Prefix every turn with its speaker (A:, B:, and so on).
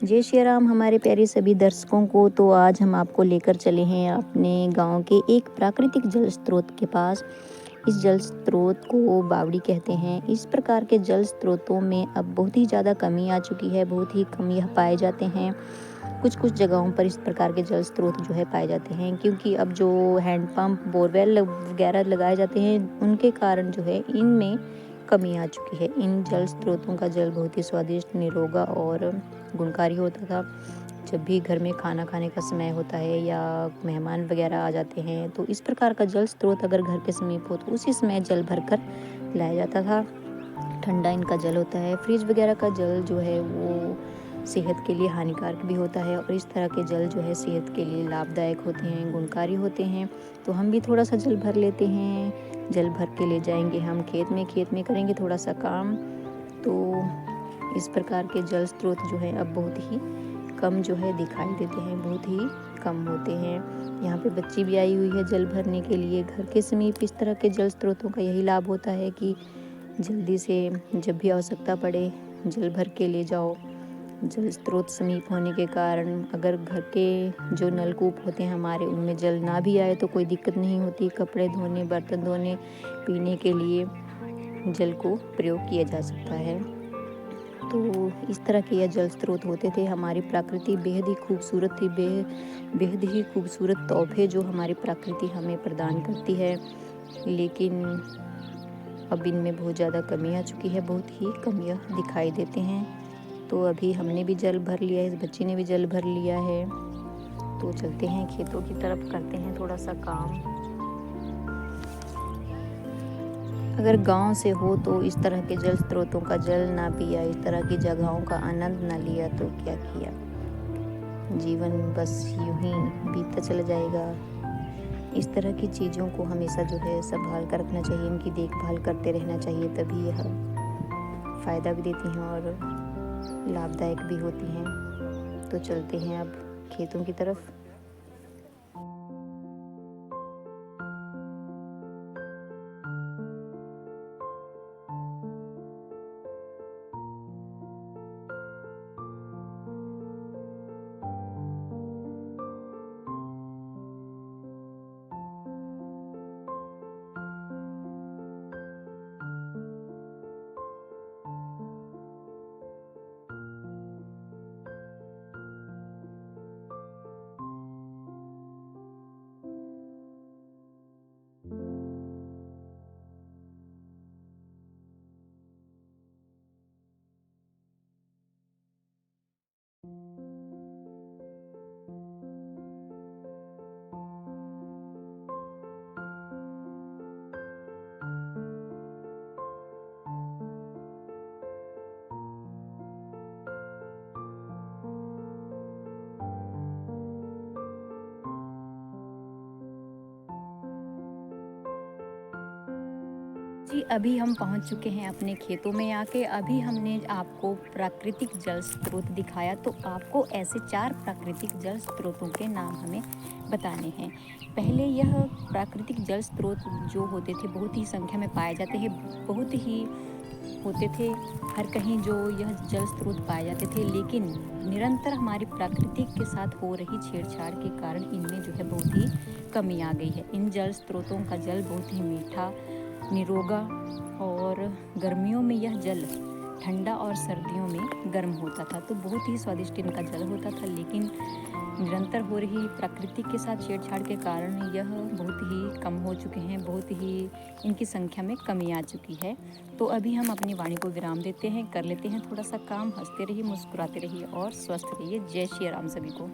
A: जय श्री राम हमारे प्यारे सभी दर्शकों को। तो आज हम आपको लेकर चले हैं अपने गांव के एक प्राकृतिक जल स्रोत के पास। इस जल स्रोत को बावड़ी कहते हैं। इस प्रकार के जल स्रोतों में अब बहुत ही ज़्यादा कमी आ चुकी है, बहुत ही कम यह पाए जाते हैं। कुछ कुछ जगहों पर इस प्रकार के जल स्रोत जो है पाए जाते हैं, क्योंकि अब जो हैंडपम्प बोरवेल वगैरह लगाए जाते हैं उनके कारण जो है इनमें कमी आ चुकी है। इन जल स्रोतों का जल बहुत ही स्वादिष्ट, निरोगा और गुणकारी होता था। जब भी घर में खाना खाने का समय होता है या मेहमान वगैरह आ जाते हैं तो इस प्रकार का जल स्रोत अगर घर के समीप हो तो उसी समय जल भरकर लाया जाता था। ठंडा इनका जल होता है। फ्रिज वगैरह का जल जो है वो सेहत के लिए हानिकारक भी होता है, और इस तरह के जल जो है सेहत के लिए लाभदायक होते हैं, गुणकारी होते हैं। तो हम भी थोड़ा सा जल भर लेते हैं। जल भर के ले जाएंगे हम खेत में करेंगे थोड़ा सा काम। तो इस प्रकार के जल स्रोत जो है अब बहुत ही कम जो है दिखाई देते हैं, बहुत ही कम होते हैं। यहाँ पे बच्ची भी आई हुई है जल भरने के लिए। घर के समीप इस तरह के जल स्रोतों का यही लाभ होता है कि जल्दी से जब भी आवश्यकता पड़े जल भर के ले जाओ। जल स्रोत समीप होने के कारण अगर घर के जो नलकूप होते हैं हमारे, उनमें जल ना भी आए तो कोई दिक्कत नहीं होती। कपड़े धोने, बर्तन धोने, पीने के लिए जल को प्रयोग किया जा सकता है। तो इस तरह के यह जल स्रोत होते थे। हमारी प्रकृति बेहद ही खूबसूरत थी, बेहद ही खूबसूरत तोहफे जो हमारी प्रकृति हमें प्रदान करती है। लेकिन अब इनमें बहुत ज़्यादा कमी आ चुकी है, बहुत ही कम यह दिखाई देते हैं। तो अभी हमने भी जल भर लिया है, इस बच्ची ने भी जल भर लिया है। तो चलते हैं खेतों की तरफ, करते हैं थोड़ा सा काम। अगर गांव से हो तो इस तरह के जल स्रोतों का जल ना पिया, इस तरह की जगहों का आनंद ना लिया तो क्या किया। जीवन बस यूं ही बीतता चला जाएगा। इस तरह की चीज़ों को हमेशा जो है संभाल कर रखना चाहिए, इनकी देखभाल करते रहना चाहिए, तभी यह फ़ायदा भी देती हैं और लाभदायक भी होती हैं। तो चलते हैं अब खेतों की तरफ। जी, अभी हम पहुंच चुके हैं अपने खेतों में आके। अभी हमने आपको प्राकृतिक जल स्रोत दिखाया, तो आपको ऐसे 4 प्राकृतिक जल स्रोतों के नाम हमें बताने हैं। पहले यह प्राकृतिक जल स्रोत जो होते थे बहुत ही संख्या में पाए जाते हैं, बहुत ही होते थे हर कहीं जो यह जल स्रोत पाए जाते थे। लेकिन निरंतर हमारी प्रकृति के साथ हो रही छेड़छाड़ के कारण इनमें जो है बहुत ही कमी आ गई है। इन जल स्रोतों का जल बहुत ही मीठा, निरोगा, और गर्मियों में यह जल ठंडा और सर्दियों में गर्म होता था। तो बहुत ही स्वादिष्ट इनका जल होता था। लेकिन निरंतर हो रही प्रकृति के साथ छेड़छाड़ के कारण यह बहुत ही कम हो चुके हैं, बहुत ही इनकी संख्या में कमी आ चुकी है। तो अभी हम अपनी वाणी को विराम देते हैं, कर लेते हैं थोड़ा सा काम। हंसते रहिए, मुस्कुराते रहिए और स्वस्थ रहिए। जय श्री राम सभी को।